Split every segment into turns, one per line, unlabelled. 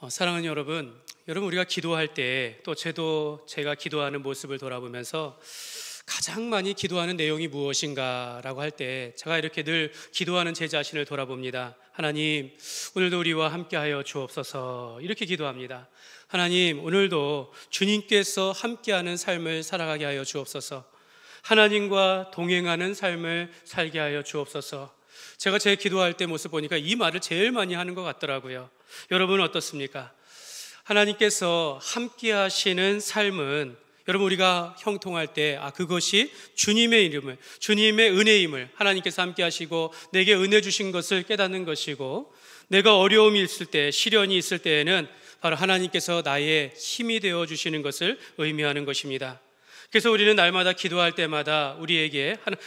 사랑하는 여러분, 우리가 기도할 때 또 제가 기도하는 모습을 돌아보면서 가장 많이 기도하는 내용이 무엇인가라고 할 때 제가 이렇게 늘 기도하는 제 자신을 돌아봅니다. 하나님, 오늘도 우리와 함께하여 주옵소서. 이렇게 기도합니다. 하나님, 오늘도 주님께서 함께하는 삶을 살아가게 하여 주옵소서. 하나님과 동행하는 삶을 살게 하여 주옵소서. 제가 제 기도할 때 모습 보니까 이 말을 제일 많이 하는 것 같더라고요. 여러분은 어떻습니까? 하나님께서 함께 하시는 삶은 여러분 우리가 형통할 때 그것이 주님의 이름을, 주님의 은혜임을, 하나님께서 함께 하시고 내게 은혜 주신 것을 깨닫는 것이고, 내가 어려움이 있을 때, 시련이 있을 때에는 바로 하나님께서 나의 힘이 되어 주시는 것을 의미하는 것입니다. 그래서 우리는 날마다 기도할 때마다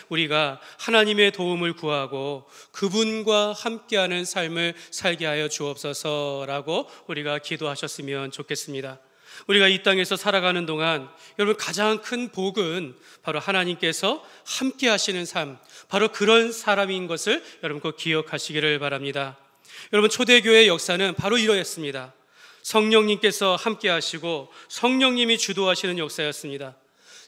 우리가 하나님의 도움을 구하고 그분과 함께하는 삶을 살게 하여 주옵소서라고 우리가 기도하셨으면 좋겠습니다. 우리가 이 땅에서 살아가는 동안 여러분 가장 큰 복은 바로 하나님께서 함께 하시는 삶, 바로 그런 사람인 것을 여러분 꼭 기억하시기를 바랍니다. 여러분, 초대교회의 역사는 바로 이러했습니다. 성령님께서 함께 하시고 성령님이 주도하시는 역사였습니다.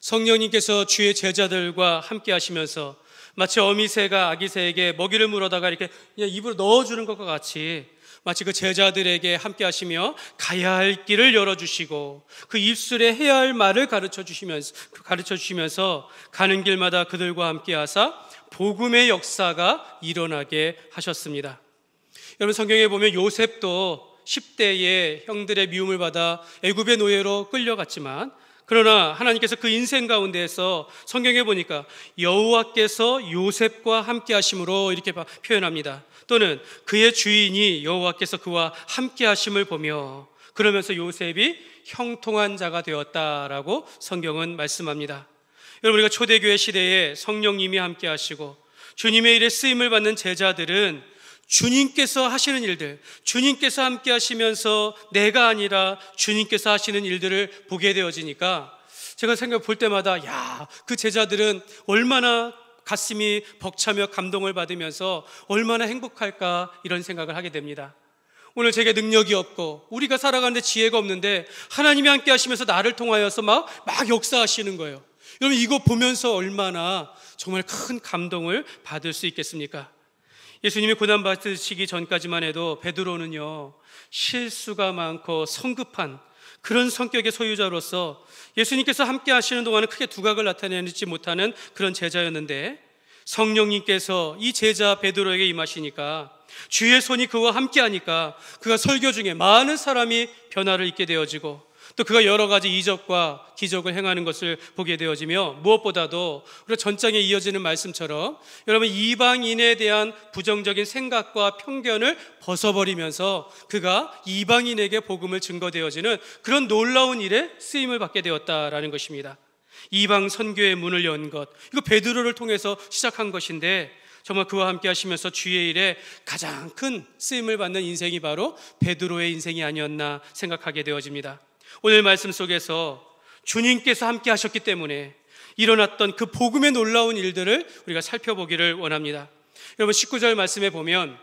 성령님께서 주의 제자들과 함께 하시면서 마치 어미새가 아기새에게 먹이를 물어다가 이렇게 그냥 입으로 넣어주는 것과 같이 마치 그 제자들에게 함께 하시며 가야 할 길을 열어주시고 그 입술에 해야 할 말을 가르쳐 주시면서 가는 길마다 그들과 함께 하사 복음의 역사가 일어나게 하셨습니다. 여러분, 성경에 보면 요셉도 10대에 형들의 미움을 받아 애굽의 노예로 끌려갔지만, 그러나 하나님께서 그 인생 가운데에서 성경에 보니까 여호와께서 요셉과 함께 하심으로 이렇게 표현합니다. 또는 그의 주인이 여호와께서 그와 함께 하심을 보며, 그러면서 요셉이 형통한 자가 되었다라고 성경은 말씀합니다. 여러분, 우리가 초대교회 시대에 성령님이 함께 하시고 주님의 일에 쓰임을 받는 제자들은 주님께서 하시는 일들, 주님께서 함께 하시면서 내가 아니라 주님께서 하시는 일들을 보게 되어지니까 제가 볼 때마다 그 제자들은 얼마나 가슴이 벅차며 감동을 받으면서 얼마나 행복할까, 이런 생각을 하게 됩니다. 오늘 제게 능력이 없고 우리가 살아가는데 지혜가 없는데 하나님이 함께 하시면서 나를 통하여서 막 역사하시는 거예요. 여러분, 이거 보면서 얼마나 정말 큰 감동을 받을 수 있겠습니까? 예수님이 고난받으시기 전까지만 해도 베드로는요, 실수가 많고 성급한 그런 성격의 소유자로서 예수님께서 함께 하시는 동안은 크게 두각을 나타내지 못하는 그런 제자였는데, 성령님께서 이 제자 베드로에게 임하시니까, 주의 손이 그와 함께 하니까 그가 설교 중에 많은 사람이 변화를 입게 되어지고, 또 그가 여러 가지 이적과 기적을 행하는 것을 보게 되어지며, 무엇보다도 우리가 전장에 이어지는 말씀처럼 여러분, 이방인에 대한 부정적인 생각과 편견을 벗어버리면서 그가 이방인에게 복음을 증거되어지는 그런 놀라운 일에 쓰임을 받게 되었다라는 것입니다. 이방 선교의 문을 연 것, 이거 베드로를 통해서 시작한 것인데, 정말 그와 함께 하시면서 주의 일에 가장 큰 쓰임을 받는 인생이 바로 베드로의 인생이 아니었나 생각하게 되어집니다. 오늘 말씀 속에서 주님께서 함께 하셨기 때문에 일어났던 그 복음의 놀라운 일들을 우리가 살펴보기를 원합니다. 여러분, 19절 말씀에 보면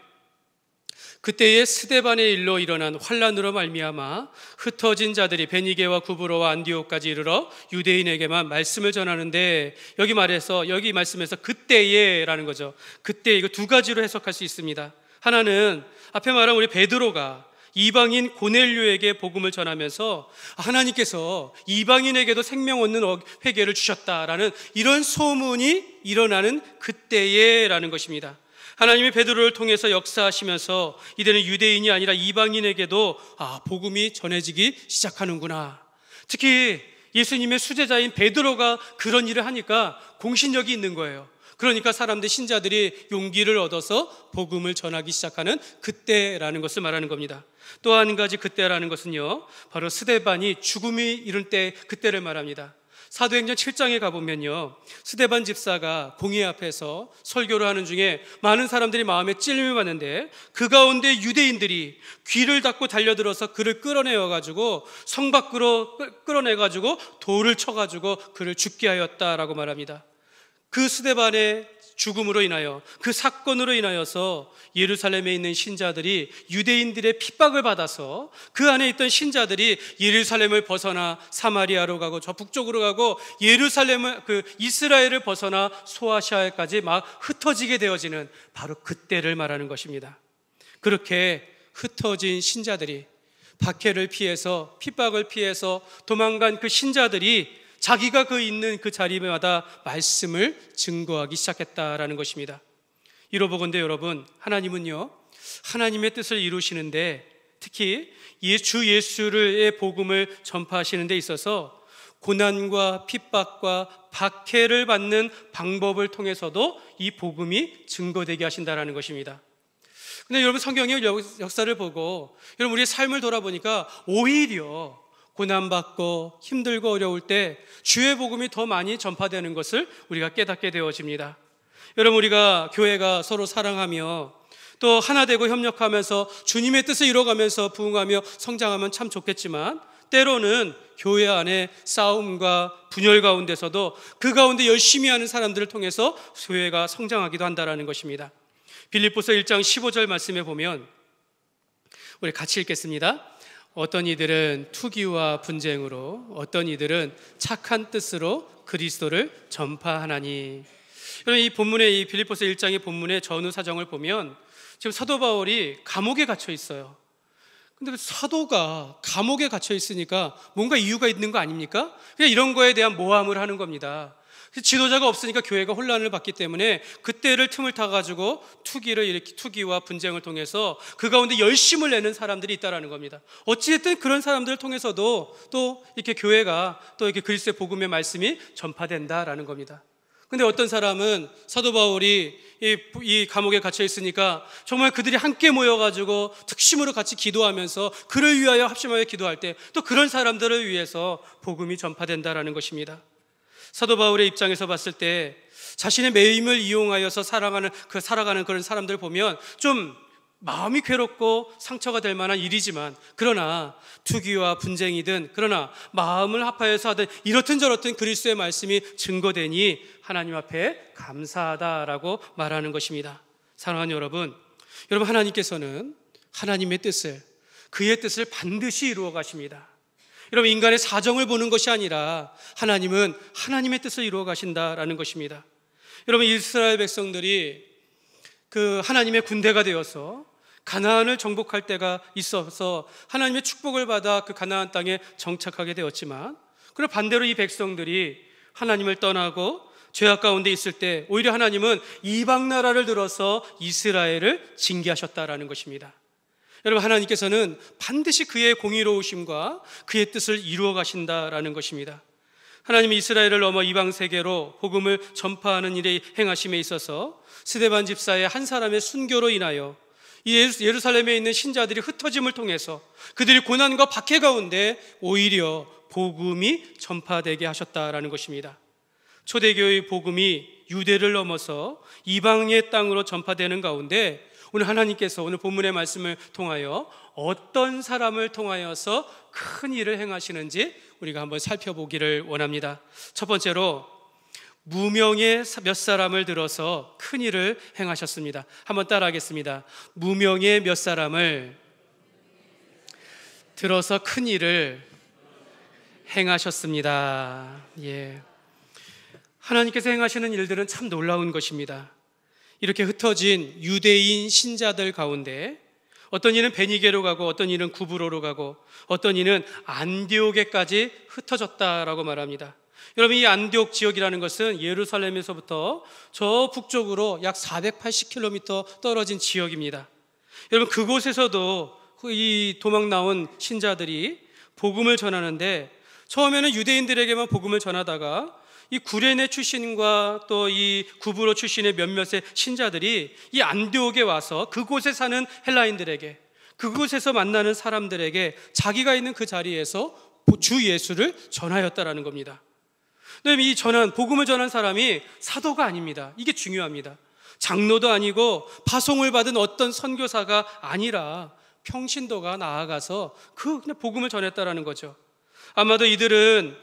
그때의 스데반의 일로 일어난 환란으로 말미암아 흩어진 자들이 베니게와 구브로와 안디옥까지 이르러 유대인에게만 말씀을 전하는데, 여기 말씀에서 그때에라는 거죠. 그때, 이거 두 가지로 해석할 수 있습니다. 하나는 앞에 말한 우리 베드로가 이방인 고넬료에게 복음을 전하면서 하나님께서 이방인에게도 생명 얻는 회개를 주셨다라는 이런 소문이 일어나는 그때에라는 것입니다. 하나님이 베드로를 통해서 역사하시면서 이제는 유대인이 아니라 이방인에게도 복음이 전해지기 시작하는구나. 특히 예수님의 수제자인 베드로가 그런 일을 하니까 공신력이 있는 거예요. 그러니까 신자들이 용기를 얻어서 복음을 전하기 시작하는 그때라는 것을 말하는 겁니다. 또 한 가지 그때라는 것은요, 바로 스데반이 죽음이 이를 때 그때를 말합니다. 사도행전 7장에 가보면요, 스데반 집사가 공회 앞에서 설교를 하는 중에 많은 사람들이 마음에 찔림을 받는데, 그 가운데 유대인들이 귀를 닫고 달려들어서 그를 끌어내어가지고 성 밖으로 끌어내가지고 돌을 쳐가지고 그를 죽게 하였다라고 말합니다. 그 스데반의 죽음으로 인하여, 그 사건으로 인하여서 예루살렘에 있는 신자들이 유대인들의 핍박을 받아서 그 안에 있던 신자들이 예루살렘을 벗어나 사마리아로 가고 저 북쪽으로 가고 예루살렘을 이스라엘을 벗어나 소아시아에까지 막 흩어지게 되어지는 바로 그때를 말하는 것입니다. 그렇게 흩어진 신자들이, 박해를 피해서, 핍박을 피해서 도망간 그 신자들이 자기가 있는 그 자리마다 말씀을 증거하기 시작했다라는 것입니다. 이로보건대 여러분, 하나님은요, 하나님의 뜻을 이루시는데, 특히 주 예수의 복음을 전파하시는 데 있어서 고난과 핍박과 박해를 받는 방법을 통해서도 이 복음이 증거되게 하신다라는 것입니다. 근데 여러분, 성경의 역사를 보고 여러분 우리의 삶을 돌아보니까 오히려 고난받고 힘들고 어려울 때 주의 복음이 더 많이 전파되는 것을 우리가 깨닫게 되어집니다. 여러분, 우리가 교회가 서로 사랑하며 또 하나 되고 협력하면서 주님의 뜻을 이뤄가면서 부흥하며 성장하면 참 좋겠지만, 때로는 교회 안에 싸움과 분열 가운데서도 그 가운데 열심히 하는 사람들을 통해서 교회가 성장하기도 한다는 것입니다. 빌립보서 1장 15절 말씀에 보면, 우리 같이 읽겠습니다. 어떤 이들은 투기와 분쟁으로, 어떤 이들은 착한 뜻으로 그리스도를 전파하나니. 여러분, 이 본문의, 이 빌립보서 1장의 본문의 전후 사정을 보면 지금 사도 바울이 감옥에 갇혀 있어요. 근데 그 사도가 감옥에 갇혀 있으니까 뭔가 이유가 있는 거 아닙니까? 그냥 이런 거에 대한 모함을 하는 겁니다. 지도자가 없으니까 교회가 혼란을 받기 때문에 그때를 틈을 타가지고 투기와 분쟁을 통해서 그 가운데 열심을 내는 사람들이 있다라는 겁니다. 어찌됐든 그런 사람들을 통해서도 또 이렇게 교회가 또 이렇게 그리스도의 복음의 말씀이 전파된다라는 겁니다. 근데 어떤 사람은 사도 바울이 이 감옥에 갇혀 있으니까 정말 그들이 함께 모여가지고 특심으로 같이 기도하면서 그를 위하여 합심하여 기도할 때 또 그런 사람들을 위해서 복음이 전파된다라는 것입니다. 사도 바울의 입장에서 봤을 때 자신의 매임을 이용하여서 살아가는 그런 사람들 보면 좀 마음이 괴롭고 상처가 될 만한 일이지만, 그러나 투기와 분쟁이든 그러나 마음을 합하여서 하든 이렇든 저렇든 그리스도의 말씀이 증거되니 하나님 앞에 감사하다라고 말하는 것입니다. 사랑하는 여러분, 하나님께서는 하나님의 뜻을, 그의 뜻을 반드시 이루어 가십니다. 여러분, 인간의 사정을 보는 것이 아니라 하나님은 하나님의 뜻을 이루어 가신다라는 것입니다. 여러분, 이스라엘 백성들이 그 하나님의 군대가 되어서 가나안을 정복할 때가 있어서 하나님의 축복을 받아 그 가나안 땅에 정착하게 되었지만, 그리고 반대로 이 백성들이 하나님을 떠나고 죄악 가운데 있을 때 오히려 하나님은 이방 나라를 들어서 이스라엘을 징계하셨다라는 것입니다. 여러분, 하나님께서는 반드시 그의 공의로우심과 그의 뜻을 이루어 가신다라는 것입니다. 하나님이 이스라엘을 넘어 이방 세계로 복음을 전파하는 일에 행하심에 있어서 스데반 집사의 한 사람의 순교로 인하여 예루살렘에 있는 신자들이 흩어짐을 통해서 그들이 고난과 박해 가운데 오히려 복음이 전파되게 하셨다라는 것입니다. 초대교회의 복음이 유대를 넘어서 이방의 땅으로 전파되는 가운데 오늘 하나님께서 오늘 본문의 말씀을 통하여 어떤 사람을 통하여서 큰 일을 행하시는지 우리가 한번 살펴보기를 원합니다. 첫 번째로, 무명의 몇 사람을 들어서 큰 일을 행하셨습니다. 한번 따라하겠습니다. 무명의 몇 사람을 들어서 큰 일을 행하셨습니다. 예. 하나님께서 행하시는 일들은 참 놀라운 것입니다. 이렇게 흩어진 유대인 신자들 가운데 어떤 이는 베니게로 가고 어떤 이는 구브로로 가고 어떤 이는 안디옥에까지 흩어졌다라고 말합니다. 여러분, 이 안디옥 지역이라는 것은 예루살렘에서부터 저 북쪽으로 약 480km 떨어진 지역입니다. 여러분, 그곳에서도 이 도망 나온 신자들이 복음을 전하는데, 처음에는 유대인들에게만 복음을 전하다가 이 구레네 출신과 또 이 구브로 출신의 몇몇의 신자들이 이 안디옥에 와서 그곳에 사는 헬라인들에게, 그곳에서 만나는 사람들에게 자기가 있는 그 자리에서 주 예수를 전하였다라는 겁니다. 이 복음을 전한 사람이 사도가 아닙니다. 이게 중요합니다. 장로도 아니고 파송을 받은 어떤 선교사가 아니라 평신도가 나아가서 그냥 복음을 전했다라는 거죠. 아마도 이들은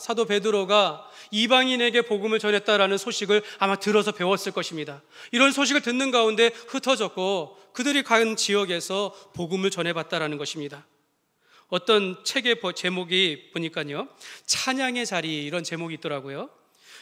사도 베드로가 이방인에게 복음을 전했다라는 소식을 아마 들어서 배웠을 것입니다. 이런 소식을 듣는 가운데 흩어졌고 그들이 간 지역에서 복음을 전해봤다라는 것입니다. 어떤 책의 제목이 보니까요, 찬양의 자리, 이런 제목이 있더라고요.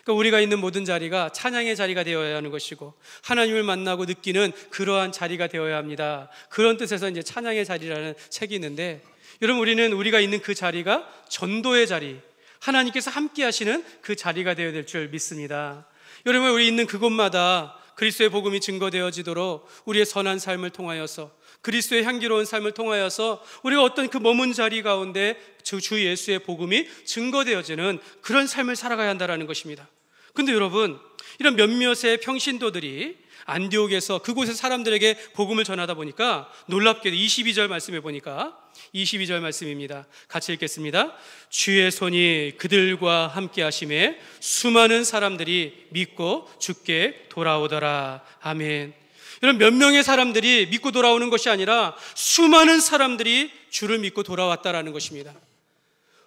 그러니까 우리가 있는 모든 자리가 찬양의 자리가 되어야 하는 것이고 하나님을 만나고 느끼는 그러한 자리가 되어야 합니다. 그런 뜻에서 이제 찬양의 자리라는 책이 있는데, 여러분, 우리가 있는 그 자리가 전도의 자리, 하나님께서 함께 하시는 그 자리가 되어야 될 줄 믿습니다. 여러분, 우리 있는 그곳마다 그리스도의 복음이 증거되어지도록 우리의 선한 삶을 통하여서, 그리스도의 향기로운 삶을 통하여서 우리가 어떤 그 머문 자리 가운데 주 예수의 복음이 증거되어지는 그런 삶을 살아가야 한다는 것입니다. 근데 여러분, 이런 몇몇의 평신도들이 안디옥에서 그곳의 사람들에게 복음을 전하다 보니까 놀랍게도 22절 말씀에 보니까 22절 말씀입니다. 같이 읽겠습니다. 주의 손이 그들과 함께 하심에 수많은 사람들이 믿고 주께 돌아오더라. 아멘. 이런 몇 명의 사람들이 믿고 돌아오는 것이 아니라 수많은 사람들이 주를 믿고 돌아왔다라는 것입니다.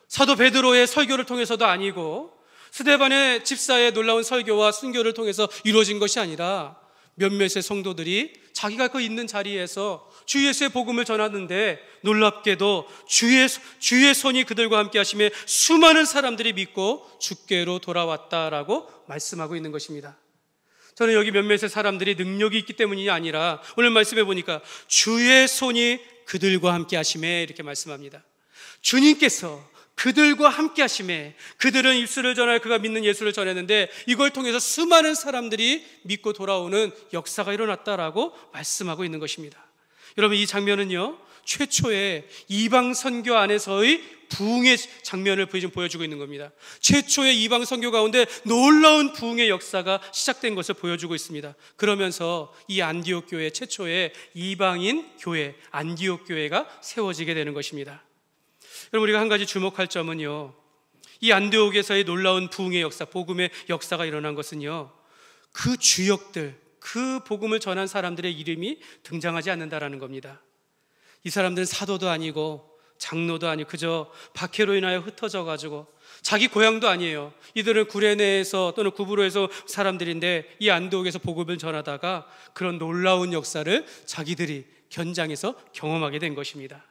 사도 베드로의 설교를 통해서도 아니고 스데반의 집사의 놀라운 설교와 순교를 통해서 이루어진 것이 아니라 몇몇의 성도들이 자기가 그 있는 자리에서 주 예수의 복음을 전하는데 놀랍게도 주의 손이 그들과 함께 하심에 수많은 사람들이 믿고 주께로 돌아왔다라고 말씀하고 있는 것입니다. 저는 여기 몇몇의 사람들이 능력이 있기 때문이 아니라 오늘 말씀해 보니까 주의 손이 그들과 함께 하심에 이렇게 말씀합니다. 주님께서 그들과 함께 하심에, 그들은 입술을 전하여 그가 믿는 예수를 전했는데 이걸 통해서 수많은 사람들이 믿고 돌아오는 역사가 일어났다라고 말씀하고 있는 것입니다. 여러분, 이 장면은요, 최초의 이방 선교 안에서의 부흥의 장면을 보여주고 있는 겁니다. 최초의 이방 선교 가운데 놀라운 부흥의 역사가 시작된 것을 보여주고 있습니다. 그러면서 이 안디옥 교회, 최초의 이방인 교회 안디옥 교회가 세워지게 되는 것입니다. 여러분, 우리가 한 가지 주목할 점은요, 이 안디옥에서의 놀라운 부흥의 역사, 복음의 역사가 일어난 것은요, 그 주역들, 그 복음을 전한 사람들의 이름이 등장하지 않는다라는 겁니다. 이 사람들은 사도도 아니고 장로도 아니고 그저 박해로 인하여 흩어져 가지고 자기 고향도 아니에요. 이들은 구레네에서 또는 구브로에서 사람들인데 이 안디옥에서 복음을 전하다가 그런 놀라운 역사를 자기들이 현장에서 경험하게 된 것입니다.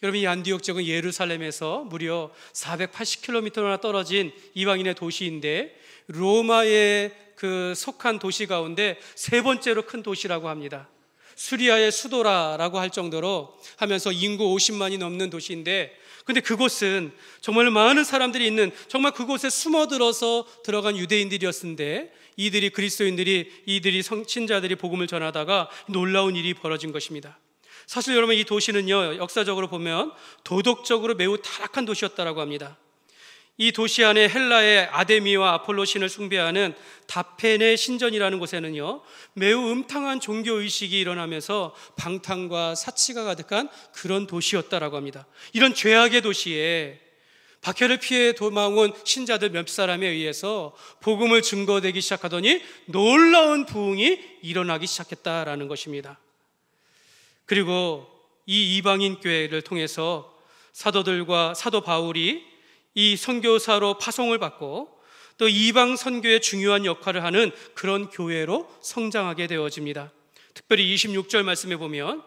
여러분, 이 안디옥 지역은 예루살렘에서 무려 480km나 떨어진 이방인의 도시인데 로마의 그 속한 도시 가운데 세 번째로 큰 도시라고 합니다. 수리아의 수도라라고 할 정도로 하면서 인구 50만이 넘는 도시인데, 근데 그곳은 정말 많은 사람들이 있는, 정말 그곳에 숨어들어서 들어간 유대인들이었는데 이들이 신자들이 복음을 전하다가 놀라운 일이 벌어진 것입니다. 사실 여러분, 이 도시는요, 역사적으로 보면 도덕적으로 매우 타락한 도시였다라고 합니다. 이 도시 안에 헬라의 아데미와 아폴로 신을 숭배하는 다페네 신전이라는 곳에는요, 매우 음탕한 종교의식이 일어나면서 방탕과 사치가 가득한 그런 도시였다라고 합니다. 이런 죄악의 도시에 박해를 피해 도망온 신자들 몇 사람에 의해서 복음을 증거되기 시작하더니 놀라운 부흥이 일어나기 시작했다라는 것입니다. 그리고 이 이방인 교회를 통해서 사도 바울이 이 선교사로 파송을 받고 또 이방 선교에 중요한 역할을 하는 그런 교회로 성장하게 되어집니다. 특별히 26절 말씀에 보면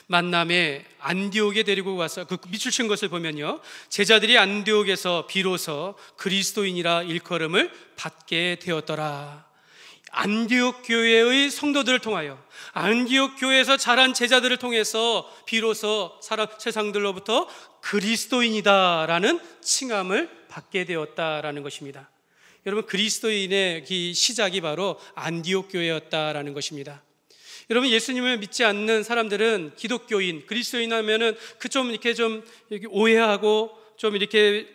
만남에 안디옥에 데리고 와서 그 밑줄 친 것을 보면요, 제자들이 안디옥에서 비로소 그리스도인이라 일컬음을 받게 되었더라. 안디옥 교회의 성도들을 통하여, 안디옥 교회에서 자란 제자들을 통해서 비로소 세상들로부터 그리스도인이다라는 칭함을 받게 되었다라는 것입니다. 여러분, 그리스도인의 시작이 바로 안디옥 교회였다라는 것입니다. 여러분, 예수님을 믿지 않는 사람들은 기독교인, 그리스도인 하면은 이렇게 오해하고 좀 이렇게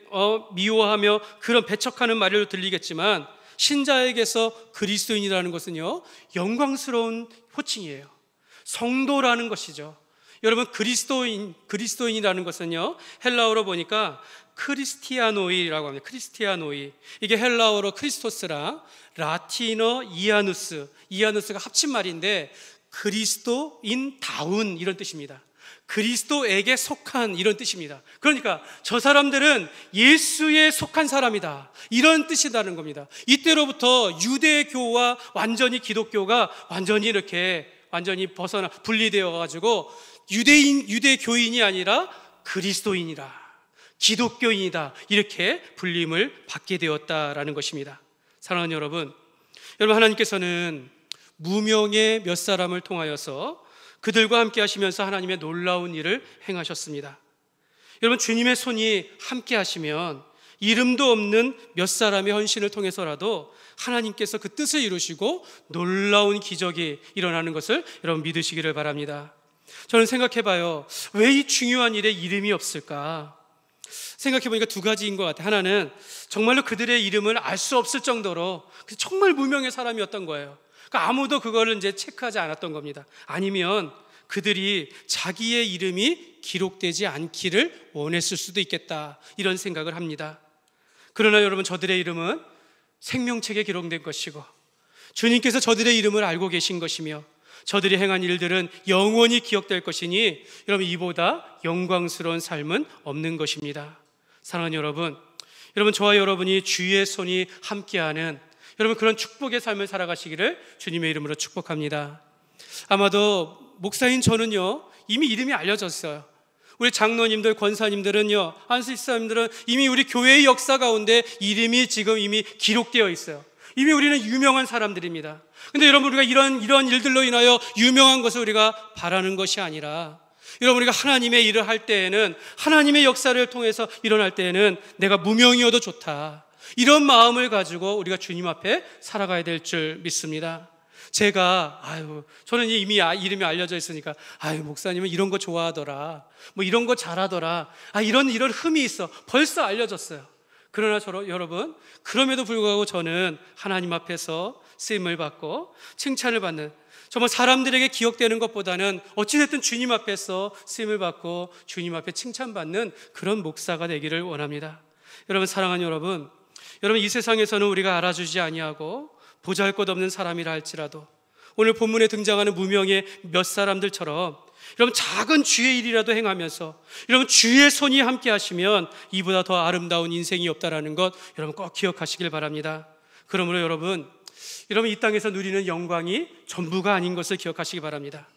미워하며 그런 배척하는 말로 들리겠지만, 신자에게서 그리스도인이라는 것은요, 영광스러운 호칭이에요. 성도라는 것이죠. 여러분, 그리스도인이라는 것은요, 헬라어로 보니까 크리스티아노이라고 합니다. 크리스티아노이. 이게 헬라어로 크리스토스랑 라틴어 이아누스가 합친 말인데 그리스도인다운 이런 뜻입니다. 그리스도에게 속한, 이런 뜻입니다. 그러니까 저 사람들은 예수에 속한 사람이다, 이런 뜻이라는 겁니다. 이때로부터 유대교와 완전히 기독교가 완전히 벗어나 분리되어 가지고 유대교인이 아니라 그리스도인이라, 기독교인이다, 이렇게 불림을 받게 되었다라는 것입니다. 사랑하는 여러분, 하나님께서는 무명의 몇 사람을 통하여서 그들과 함께 하시면서 하나님의 놀라운 일을 행하셨습니다. 여러분, 주님의 손이 함께 하시면 이름도 없는 몇 사람의 헌신을 통해서라도 하나님께서 그 뜻을 이루시고 놀라운 기적이 일어나는 것을 여러분 믿으시기를 바랍니다. 저는 생각해봐요. 왜 이 중요한 일에 이름이 없을까? 생각해보니까 두 가지인 것 같아요. 하나는 정말로 그들의 이름을 알 수 없을 정도로 정말 무명의 사람이었던 거예요. 그러니까 아무도 그거를 이제 체크하지 않았던 겁니다. 아니면 그들이 자기의 이름이 기록되지 않기를 원했을 수도 있겠다, 이런 생각을 합니다. 그러나 여러분, 저들의 이름은 생명책에 기록된 것이고 주님께서 저들의 이름을 알고 계신 것이며 저들이 행한 일들은 영원히 기억될 것이니 여러분, 이보다 영광스러운 삶은 없는 것입니다. 사랑하는 여러분, 저와 여러분이 주의 손이 함께하는 여러분 그런 축복의 삶을 살아가시기를 주님의 이름으로 축복합니다. 아마도 목사인 저는요, 이미 이름이 알려졌어요. 우리 장로님들, 권사님들은요, 안수집사님들은 이미 우리 교회의 역사 가운데 이름이 지금 이미 기록되어 있어요. 이미 우리는 유명한 사람들입니다. 근데 여러분, 우리가 이런 일들로 인하여 유명한 것을 우리가 바라는 것이 아니라, 여러분, 우리가 하나님의 일을 할 때에는, 하나님의 역사를 통해서 일어날 때에는 내가 무명이어도 좋다, 이런 마음을 가지고 우리가 주님 앞에 살아가야 될 줄 믿습니다. 저는 이미 이름이 알려져 있으니까, 목사님은 이런 거 좋아하더라, 뭐 이런 거 잘하더라, 이런 흠이 있어, 벌써 알려졌어요. 그러나 여러분, 그럼에도 불구하고 저는 하나님 앞에서 쓰임을 받고 칭찬을 받는, 정말 사람들에게 기억되는 것보다는 어찌됐든 주님 앞에서 쓰임을 받고 주님 앞에 칭찬받는 그런 목사가 되기를 원합니다. 여러분, 사랑하는 여러분, 이 세상에서는 우리가 알아주지 아니하고 보잘것없는 사람이라 할지라도 오늘 본문에 등장하는 무명의 몇 사람들처럼 여러분, 작은 주의 일이라도 행하면서 여러분 주의 손이 함께 하시면 이보다 더 아름다운 인생이 없다라는 것 여러분 꼭 기억하시길 바랍니다. 그러므로 여러분 이 땅에서 누리는 영광이 전부가 아닌 것을 기억하시기 바랍니다.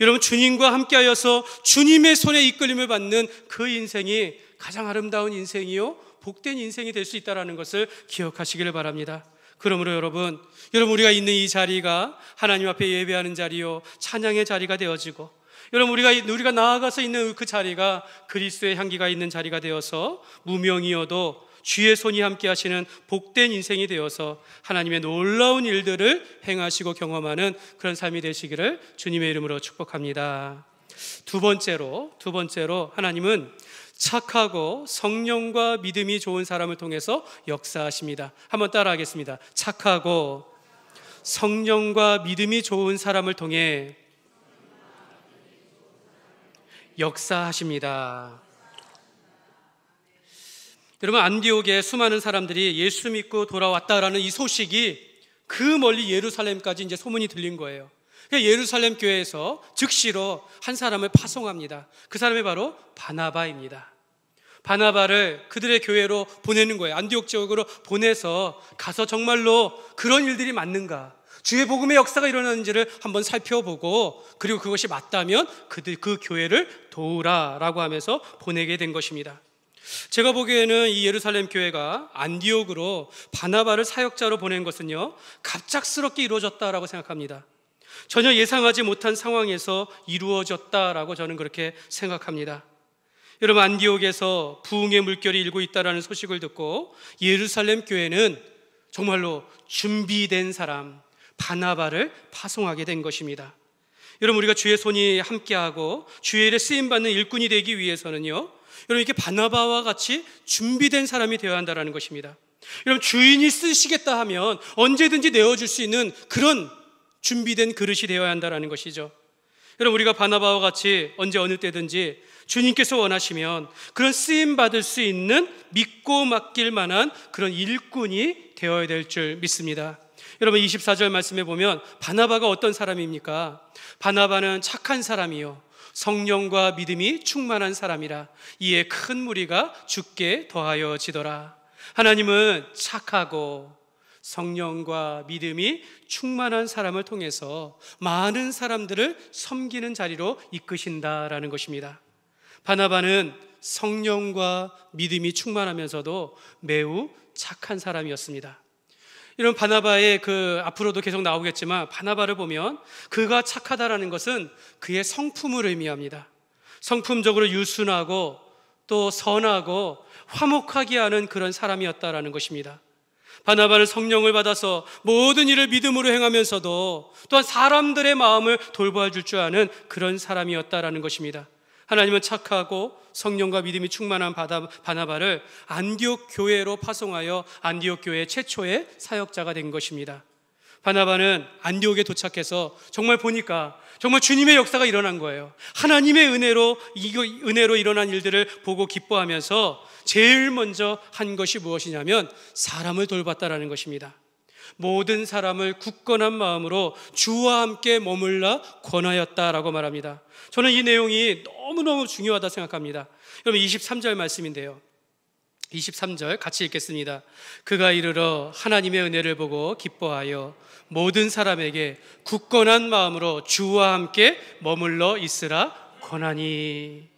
여러분, 주님과 함께하여서 주님의 손에 이끌림을 받는 그 인생이 가장 아름다운 인생이요 복된 인생이 될 수 있다는 것을 기억하시기를 바랍니다. 그러므로 여러분 우리가 있는 이 자리가 하나님 앞에 예배하는 자리요 찬양의 자리가 되어지고, 여러분 우리가 나아가서 있는 그 자리가 그리스도의 향기가 있는 자리가 되어서 무명이어도 주의 손이 함께 하시는 복된 인생이 되어서 하나님의 놀라운 일들을 행하시고 경험하는 그런 삶이 되시기를 주님의 이름으로 축복합니다. 두 번째로 하나님은 착하고 성령과 믿음이 좋은 사람을 통해서 역사하십니다. 한번 따라하겠습니다. 착하고 성령과 믿음이 좋은 사람을 통해 역사하십니다. 여러분, 안디옥에 수많은 사람들이 예수 믿고 돌아왔다라는 이 소식이 그 멀리 예루살렘까지 이제 소문이 들린 거예요. 예루살렘 교회에서 즉시로 한 사람을 파송합니다. 그 사람이 바로 바나바입니다. 바나바를 그들의 교회로 보내는 거예요. 안디옥 지역으로 보내서 가서 정말로 그런 일들이 맞는가, 주의 복음의 역사가 일어나는지를 한번 살펴보고, 그리고 그것이 맞다면 그 교회를 도우라라고 하면서 보내게 된 것입니다. 제가 보기에는 이 예루살렘 교회가 안디옥으로 바나바를 사역자로 보낸 것은요 갑작스럽게 이루어졌다라고 생각합니다. 전혀 예상하지 못한 상황에서 이루어졌다라고 저는 그렇게 생각합니다. 여러분, 안디옥에서 부흥의 물결이 일고 있다라는 소식을 듣고 예루살렘 교회는 정말로 준비된 사람 바나바를 파송하게 된 것입니다. 여러분, 우리가 주의 손이 함께하고 주의 일에 쓰임받는 일꾼이 되기 위해서는요 여러분, 이렇게 바나바와 같이 준비된 사람이 되어야 한다는 것입니다. 여러분, 주인이 쓰시겠다 하면 언제든지 내어줄 수 있는 그런 준비된 그릇이 되어야 한다는 것이죠. 여러분, 우리가 바나바와 같이 언제 어느 때든지 주님께서 원하시면 그런 쓰임받을 수 있는 믿고 맡길 만한 그런 일꾼이 되어야 될 줄 믿습니다. 여러분, 24절 말씀에 보면 바나바가 어떤 사람입니까? 바나바는 착한 사람이요 성령과 믿음이 충만한 사람이라. 이에 큰 무리가 주께 더하여지더라. 하나님은 착하고 성령과 믿음이 충만한 사람을 통해서 많은 사람들을 섬기는 자리로 이끄신다라는 것입니다. 바나바는 성령과 믿음이 충만하면서도 매우 착한 사람이었습니다. 이런 바나바의 앞으로도 계속 나오겠지만, 바나바를 보면 그가 착하다라는 것은 그의 성품을 의미합니다. 성품적으로 유순하고 또 선하고 화목하게 하는 그런 사람이었다라는 것입니다. 바나바는 성령을 받아서 모든 일을 믿음으로 행하면서도 또한 사람들의 마음을 돌봐줄 줄 아는 그런 사람이었다라는 것입니다. 하나님은 착하고 성령과 믿음이 충만한 바나바를 안디옥 교회로 파송하여 안디옥 교회 최초의 사역자가 된 것입니다. 바나바는 안디옥에 도착해서 정말 보니까 정말 주님의 역사가 일어난 거예요. 하나님의 은혜로 일어난 일들을 보고 기뻐하면서 제일 먼저 한 것이 무엇이냐면 사람을 돌봤다라는 것입니다. 모든 사람을 굳건한 마음으로 주와 함께 머물라 권하였다라고 말합니다. 저는 이 내용이 너무너무 중요하다 생각합니다. 여러분 23절 말씀인데요, 23절 같이 읽겠습니다. 그가 이르러 하나님의 은혜를 보고 기뻐하여 모든 사람에게 굳건한 마음으로 주와 함께 머물러 있으라 권하니.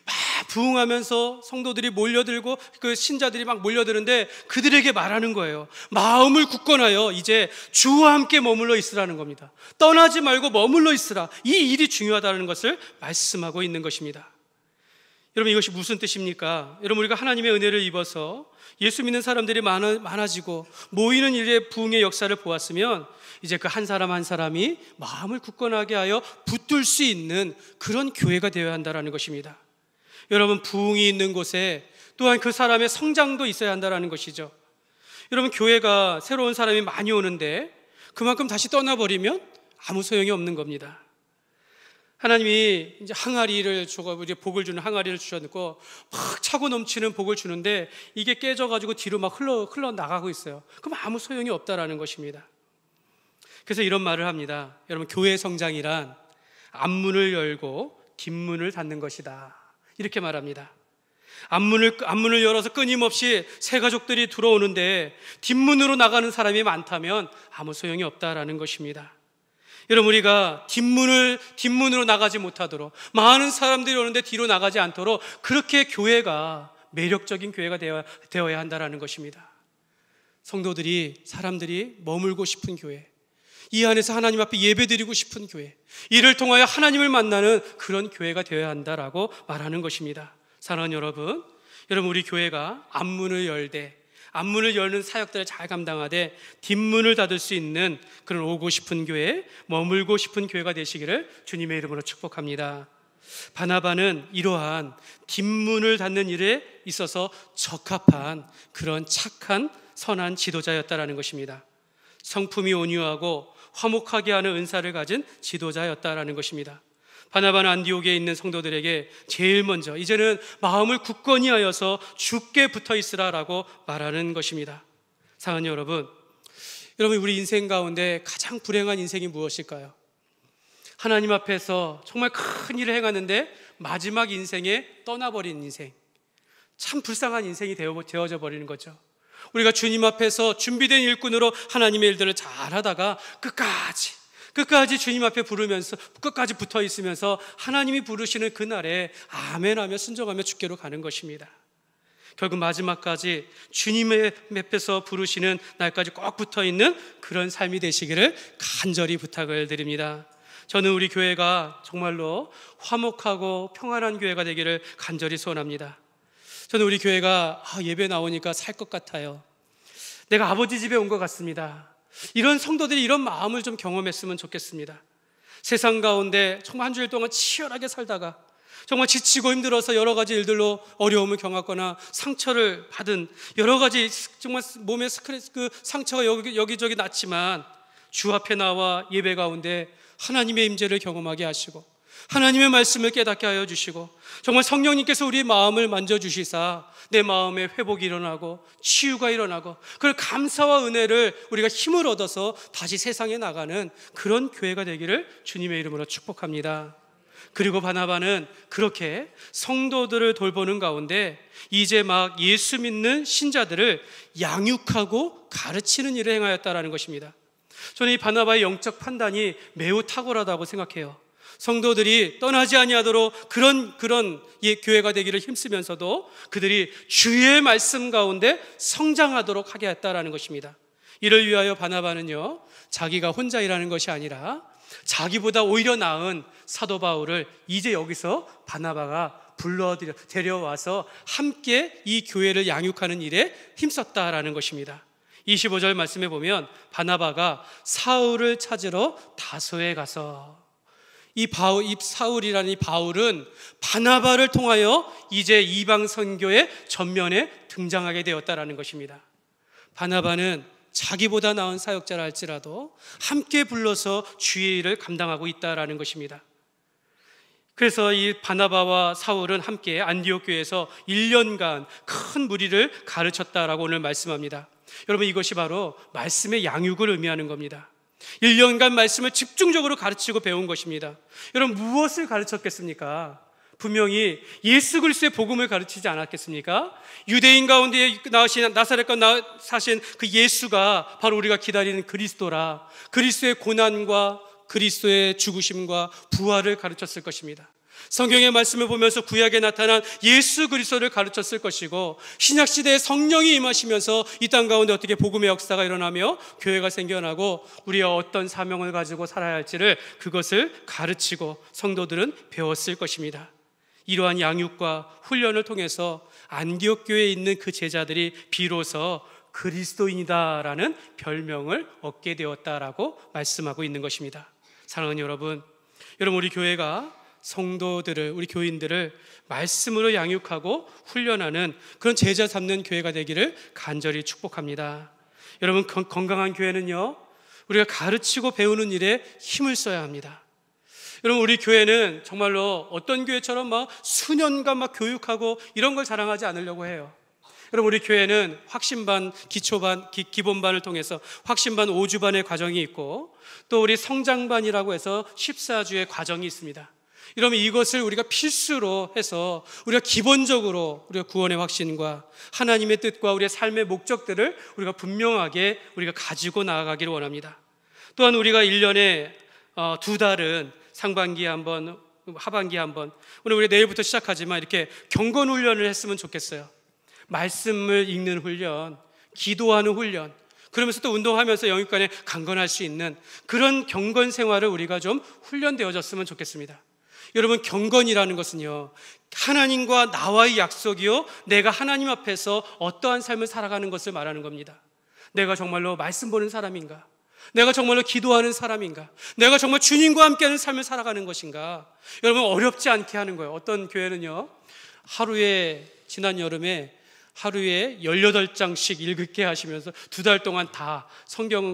막 부흥하면서 성도들이 몰려들고 그 신자들이 막 몰려드는데 그들에게 말하는 거예요. 마음을 굳건하여 이제 주와 함께 머물러 있으라는 겁니다. 떠나지 말고 머물러 있으라. 이 일이 중요하다는 것을 말씀하고 있는 것입니다. 여러분 이것이 무슨 뜻입니까? 여러분 우리가 하나님의 은혜를 입어서 예수 믿는 사람들이 많아지고 모이는 일의 부흥의 역사를 보았으면 이제 그 한 사람 한 사람이 마음을 굳건하게 하여 붙들 수 있는 그런 교회가 되어야 한다는 것입니다. 여러분 부흥이 있는 곳에 또한 그 사람의 성장도 있어야 한다는 것이죠. 여러분 교회가 새로운 사람이 많이 오는데 그만큼 다시 떠나버리면 아무 소용이 없는 겁니다. 하나님이 이제 항아리를 주고 우리 복을 주는 항아리를 주셨고 막 차고 넘치는 복을 주는데 이게 깨져가지고 뒤로 막 흘러 나가고 있어요. 그럼 아무 소용이 없다라는 것입니다. 그래서 이런 말을 합니다. 여러분 교회 성장이란 앞문을 열고 뒷문을 닫는 것이다. 이렇게 말합니다. 앞문을 열어서 끊임없이 새 가족들이 들어오는데 뒷문으로 나가는 사람이 많다면 아무 소용이 없다라는 것입니다. 여러분 우리가 뒷문으로 나가지 못하도록 많은 사람들이 오는데 뒤로 나가지 않도록 그렇게 교회가 매력적인 교회가 되어야 한다는 것입니다. 성도들이 사람들이 머물고 싶은 교회, 이 안에서 하나님 앞에 예배드리고 싶은 교회, 이를 통하여 하나님을 만나는 그런 교회가 되어야 한다라고 말하는 것입니다. 사랑하는 여러분 우리 교회가 앞문을 여는 사역들을 잘 감당하되 뒷문을 닫을 수 있는 그런 오고 싶은 교회, 머물고 싶은 교회가 되시기를 주님의 이름으로 축복합니다. 바나바는 이러한 뒷문을 닫는 일에 있어서 적합한 그런 착한 선한 지도자였다라는 것입니다. 성품이 온유하고 화목하게 하는 은사를 가진 지도자였다라는 것입니다. 바나바는 안디옥에 있는 성도들에게 제일 먼저 이제는 마음을 굳건히 하여서 주께 붙어 있으라라고 말하는 것입니다. 사랑하는 여러분 우리 인생 가운데 가장 불행한 인생이 무엇일까요? 하나님 앞에서 정말 큰 일을 행하는데 마지막 인생에 떠나버린 인생, 참 불쌍한 인생이 되어져 버리는 거죠. 우리가 주님 앞에서 준비된 일꾼으로 하나님의 일들을 잘하다가 끝까지 주님 앞에 부르면서 끝까지 붙어 있으면서 하나님이 부르시는 그날에 아멘하며 순종하며 주께로 가는 것입니다. 결국 마지막까지 주님의 앞에서 부르시는 날까지 꼭 붙어 있는 그런 삶이 되시기를 간절히 부탁을 드립니다. 저는 우리 교회가 정말로 화목하고 평안한 교회가 되기를 간절히 소원합니다. 저는 우리 교회가 예배 나오니까 살 것 같아요. 내가 아버지 집에 온 것 같습니다. 이런 성도들이 이런 마음을 좀 경험했으면 좋겠습니다. 세상 가운데 정말 한 주일 동안 치열하게 살다가 정말 지치고 힘들어서 여러 가지 일들로 어려움을 겪었거나 상처를 받은 여러 가지 정말 몸에 스트레스 상처가 여기저기 났지만 주 앞에 나와 예배 가운데 하나님의 임재를 경험하게 하시고 하나님의 말씀을 깨닫게 하여 주시고 정말 성령님께서 우리의 마음을 만져주시사 내 마음에 회복이 일어나고 치유가 일어나고 그걸 감사와 은혜를 우리가 힘을 얻어서 다시 세상에 나가는 그런 교회가 되기를 주님의 이름으로 축복합니다. 그리고 바나바는 그렇게 성도들을 돌보는 가운데 이제 막 예수 믿는 신자들을 양육하고 가르치는 일을 행하였다라는 것입니다. 저는 이 바나바의 영적 판단이 매우 탁월하다고 생각해요. 성도들이 떠나지 아니하도록 그런 교회가 되기를 힘쓰면서도 그들이 주의 말씀 가운데 성장하도록 하게 했다라는 것입니다. 이를 위하여 바나바는요, 자기가 혼자 일하는 것이 아니라 자기보다 오히려 나은 사도 바울을 이제 여기서 바나바가 데려와서 함께 이 교회를 양육하는 일에 힘썼다라는 것입니다. 25절 말씀에 보면 바나바가 사울을 찾으러 다소에 가서, 이 사울이라는 이 바울은 바나바를 통하여 이제 이방 선교의 전면에 등장하게 되었다라는 것입니다. 바나바는 자기보다 나은 사역자라 할지라도 함께 불러서 주의 일을 감당하고 있다라는 것입니다. 그래서 이 바나바와 사울은 함께 안디옥 교회에서 1년간 큰 무리를 가르쳤다라고 오늘 말씀합니다. 여러분, 이것이 바로 말씀의 양육을 의미하는 겁니다. 1년간 말씀을 집중적으로 가르치고 배운 것입니다. 여러분, 무엇을 가르쳤겠습니까? 분명히 예수 그리스도의 복음을 가르치지 않았겠습니까? 유대인 가운데 나으신 나사렛과 사신 그 예수가 바로 우리가 기다리는 그리스도라, 그리스도의 고난과 그리스도의 죽으심과 부활을 가르쳤을 것입니다. 성경의 말씀을 보면서 구약에 나타난 예수 그리스도를 가르쳤을 것이고, 신약시대에 성령이 임하시면서 이 땅 가운데 어떻게 복음의 역사가 일어나며 교회가 생겨나고 우리가 어떤 사명을 가지고 살아야 할지를 그것을 가르치고 성도들은 배웠을 것입니다. 이러한 양육과 훈련을 통해서 안디옥 교회에 있는 그 제자들이 비로소 그리스도인이다라는 별명을 얻게 되었다라고 말씀하고 있는 것입니다. 사랑하는 여러분, 우리 교회가 성도들을, 우리 교인들을 말씀으로 양육하고 훈련하는 그런 제자 삼는 교회가 되기를 간절히 축복합니다. 여러분, 건강한 교회는요, 우리가 가르치고 배우는 일에 힘을 써야 합니다. 여러분, 우리 교회는 정말로 어떤 교회처럼 막 수년간 막 교육하고 이런 걸 자랑하지 않으려고 해요. 여러분, 우리 교회는 확신반, 기초반, 기본반을 통해서 확신반 5주반의 과정이 있고, 또 우리 성장반이라고 해서 14주의 과정이 있습니다. 이러면 이것을 우리가 필수로 해서 우리가 기본적으로 우리가 구원의 확신과 하나님의 뜻과 우리의 삶의 목적들을 우리가 분명하게 우리가 가지고 나아가기를 원합니다. 또한 우리가 1년에 2달은 상반기에 한 번, 하반기에 한 번, 오늘 우리 내일부터 시작하지만 이렇게 경건 훈련을 했으면 좋겠어요. 말씀을 읽는 훈련, 기도하는 훈련, 그러면서 또 운동하면서 영육간에 강건할 수 있는 그런 경건 생활을 우리가 좀 훈련되어졌으면 좋겠습니다. 여러분, 경건이라는 것은요, 하나님과 나와의 약속이요, 내가 하나님 앞에서 어떠한 삶을 살아가는 것을 말하는 겁니다. 내가 정말로 말씀 보는 사람인가? 내가 정말로 기도하는 사람인가? 내가 정말 주님과 함께하는 삶을 살아가는 것인가? 여러분, 어렵지 않게 하는 거예요. 어떤 교회는요, 지난 여름에 하루에 18장씩 읽게 하시면서 2달 동안 다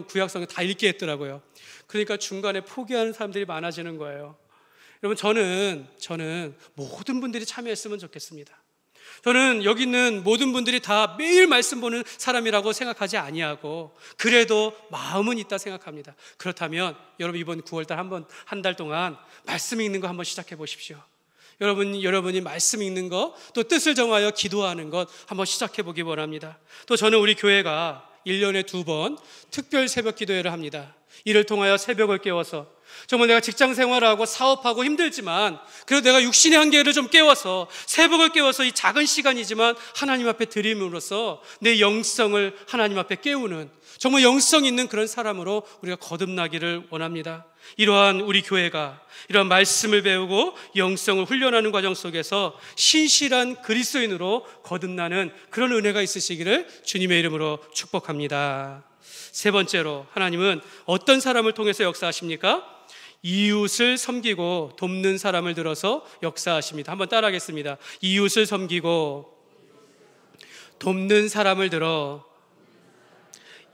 구약성경 다 읽게 했더라고요. 그러니까 중간에 포기하는 사람들이 많아지는 거예요. 여러분, 저는 모든 분들이 참여했으면 좋겠습니다. 저는 여기 있는 모든 분들이 다 매일 말씀 보는 사람이라고 생각하지 아니하고, 그래도 마음은 있다 생각합니다. 그렇다면 여러분, 이번 9월달 한 달 동안 말씀 읽는 거 한번 시작해 보십시오. 여러분이 말씀 읽는 것, 또 뜻을 정하여 기도하는 것 한번 시작해 보기 원합니다. 또 저는 우리 교회가 1년에 2번 특별 새벽 기도회를 합니다. 이를 통하여 새벽을 깨워서, 정말 내가 직장 생활하고 사업하고 힘들지만 그래도 내가 육신의 한계를 좀 깨워서, 새벽을 깨워서 이 작은 시간이지만 하나님 앞에 드림으로써 내 영성을 하나님 앞에 깨우는, 정말 영성 있는 그런 사람으로 우리가 거듭나기를 원합니다. 이러한 우리 교회가 이러한 말씀을 배우고 영성을 훈련하는 과정 속에서 신실한 그리스도인으로 거듭나는 그런 은혜가 있으시기를 주님의 이름으로 축복합니다. 세 번째로, 하나님은 어떤 사람을 통해서 역사하십니까? 이웃을 섬기고 돕는 사람을 들어서 역사하십니다. 한번 따라하겠습니다. 이웃을 섬기고 돕는 사람을 들어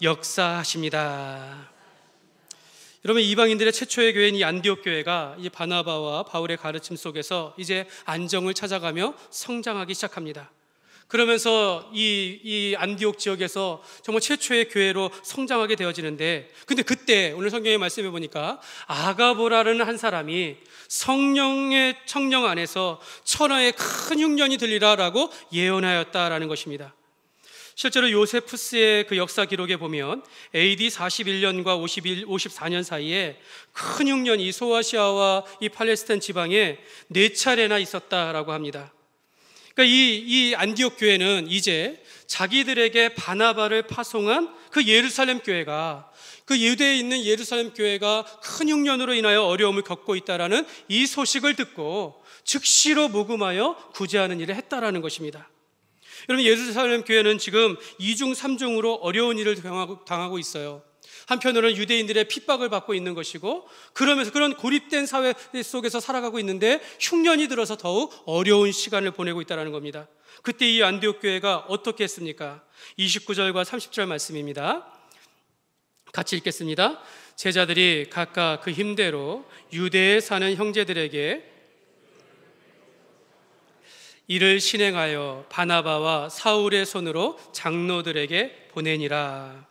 역사하십니다. 여러분, 이방인들의 최초의 교회인 이 안디옥 교회가 이 바나바와 바울의 가르침 속에서 이제 안정을 찾아가며 성장하기 시작합니다. 그러면서 이 안디옥 지역에서 정말 최초의 교회로 성장하게 되어지는데, 근데 그때 오늘 성경에 말씀해 보니까 아가보라는 한 사람이 성령의 청령 안에서 천하의 큰 흉년이 들리라라고 예언하였다라는 것입니다. 실제로 요세푸스의 그 역사 기록에 보면 AD 41년과 54년 사이에 큰 흉년이 소아시아와 이 팔레스타인 지방에 4차례나 있었다라고 합니다. 그러니까 이 안디옥 교회는 이제 자기들에게 바나바를 파송한 그 예루살렘 교회가, 그 유대에 있는 예루살렘 교회가 큰 흉년으로 인하여 어려움을 겪고 있다라는 이 소식을 듣고 즉시로 모금하여 구제하는 일을 했다라는 것입니다. 여러분, 예루살렘 교회는 지금 2중 3중으로 어려운 일을 당하고 있어요. 한편으로는 유대인들의 핍박을 받고 있는 것이고, 그러면서 그런 고립된 사회 속에서 살아가고 있는데 흉년이 들어서 더욱 어려운 시간을 보내고 있다는 겁니다. 그때 이 안디옥 교회가 어떻게 했습니까? 29절과 30절 말씀입니다. 같이 읽겠습니다. 제자들이 각각 그 힘대로 유대에 사는 형제들에게 이를 실행하여 바나바와 사울의 손으로 장로들에게 보내니라.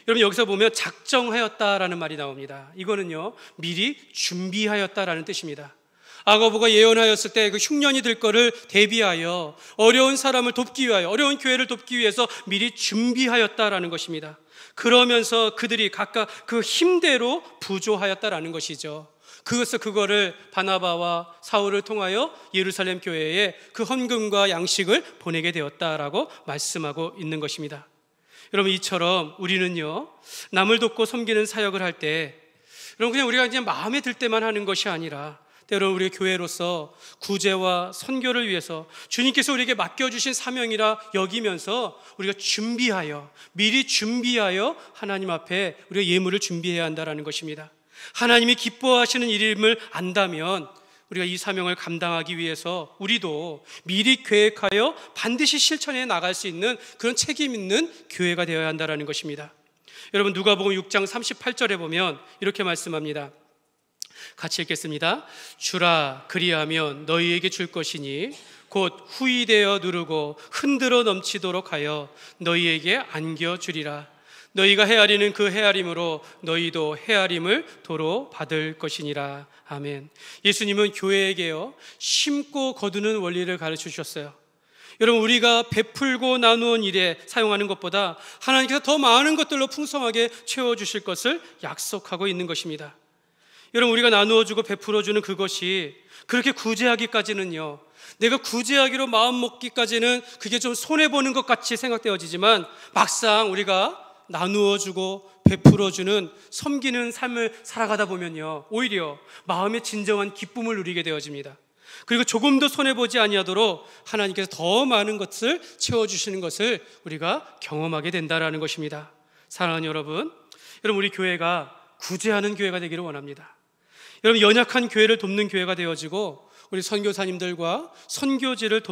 여러분, 여기서 보면 작정하였다라는 말이 나옵니다. 이거는요, 미리 준비하였다라는 뜻입니다. 아가보가 예언하였을 때 그 흉년이 들 거를 대비하여 어려운 사람을 돕기 위하여, 어려운 교회를 돕기 위해서 미리 준비하였다라는 것입니다. 그러면서 그들이 각각 그 힘대로 부조하였다라는 것이죠. 그거를 바나바와 사울을 통하여 예루살렘 교회에 그 헌금과 양식을 보내게 되었다라고 말씀하고 있는 것입니다. 여러분, 이처럼 우리는요, 남을 돕고 섬기는 사역을 할 때, 여러분, 그냥 우리가 이제 마음에 들 때만 하는 것이 아니라 때로는 우리 교회로서 구제와 선교를 위해서 주님께서 우리에게 맡겨주신 사명이라 여기면서 우리가 미리 준비하여 하나님 앞에 우리가 예물을 준비해야 한다는 것입니다. 하나님이 기뻐하시는 일임을 안다면 우리가 이 사명을 감당하기 위해서 우리도 미리 계획하여 반드시 실천해 나갈 수 있는 그런 책임 있는 교회가 되어야 한다는 것입니다. 여러분, 누가복음 6장 38절에 보면 이렇게 말씀합니다. 같이 읽겠습니다. 주라, 그리하면 너희에게 줄 것이니 곧 후이되어 누르고 흔들어 넘치도록 하여 너희에게 안겨주리라. 너희가 헤아리는 그 헤아림으로 너희도 헤아림을 도로 받을 것이니라. 아멘. 예수님은 교회에게요, 심고 거두는 원리를 가르쳐 주셨어요. 여러분, 우리가 베풀고 나누는 일에 사용하는 것보다 하나님께서 더 많은 것들로 풍성하게 채워주실 것을 약속하고 있는 것입니다. 여러분, 우리가 나누어주고 베풀어주는 그것이 그렇게 구제하기까지는요, 내가 구제하기로 마음 먹기까지는 그게 좀 손해보는 것 같이 생각되어지지만, 막상 우리가 나누어주고 베풀어주는 섬기는 삶을 살아가다 보면요, 오히려 마음의 진정한 기쁨을 누리게 되어집니다. 그리고 조금도 손해보지 아니하도록 하나님께서 더 많은 것을 채워주시는 것을 우리가 경험하게 된다는 것입니다. 사랑하는 여러분, 우리 교회가 구제하는 교회가 되기를 원합니다. 여러분, 연약한 교회를 돕는 교회가 되어지고 우리 선교사님들과 선교지를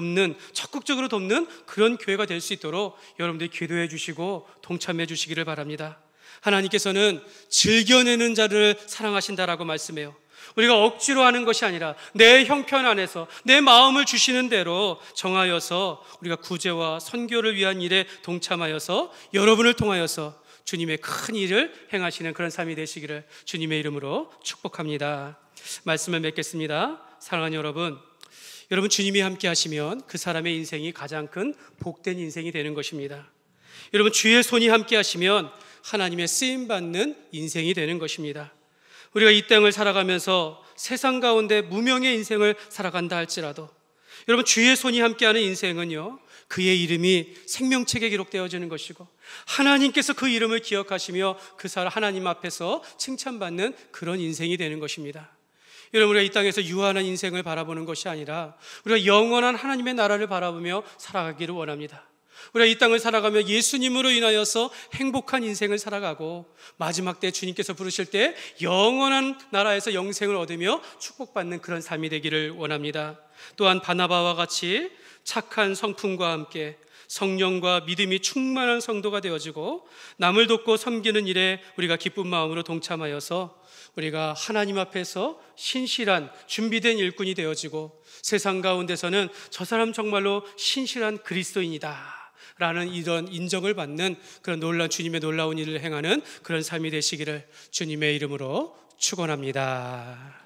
적극적으로 돕는 그런 교회가 될 수 있도록 여러분들이 기도해 주시고 동참해 주시기를 바랍니다. 하나님께서는 즐겨내는 자를 사랑하신다라고 말씀해요. 우리가 억지로 하는 것이 아니라 내 형편 안에서 내 마음을 주시는 대로 정하여서 우리가 구제와 선교를 위한 일에 동참하여서 여러분을 통하여서 주님의 큰 일을 행하시는 그런 삶이 되시기를 주님의 이름으로 축복합니다. 말씀을 맺겠습니다. 사랑하는 여러분, 주님이 함께 하시면 그 사람의 인생이 가장 큰 복된 인생이 되는 것입니다. 여러분, 주의 손이 함께 하시면 하나님의 쓰임받는 인생이 되는 것입니다. 우리가 이 땅을 살아가면서 세상 가운데 무명의 인생을 살아간다 할지라도 여러분, 주의 손이 함께하는 인생은요, 그의 이름이 생명책에 기록되어지는 것이고 하나님께서 그 이름을 기억하시며 그 사람 하나님 앞에서 칭찬받는 그런 인생이 되는 것입니다. 여러분, 우리가 이 땅에서 유한한 인생을 바라보는 것이 아니라 우리가 영원한 하나님의 나라를 바라보며 살아가기를 원합니다. 우리가 이 땅을 살아가며 예수님으로 인하여서 행복한 인생을 살아가고 마지막 때 주님께서 부르실 때 영원한 나라에서 영생을 얻으며 축복받는 그런 삶이 되기를 원합니다. 또한 바나바와 같이 착한 성품과 함께 성령과 믿음이 충만한 성도가 되어지고 남을 돕고 섬기는 일에 우리가 기쁜 마음으로 동참하여서 우리가 하나님 앞에서 신실한 준비된 일꾼이 되어지고 세상 가운데서는 저 사람 정말로 신실한 그리스도인이다 라는 이런 인정을 받는 그런 주님의 놀라운 일을 행하는 그런 삶이 되시기를 주님의 이름으로 축원합니다.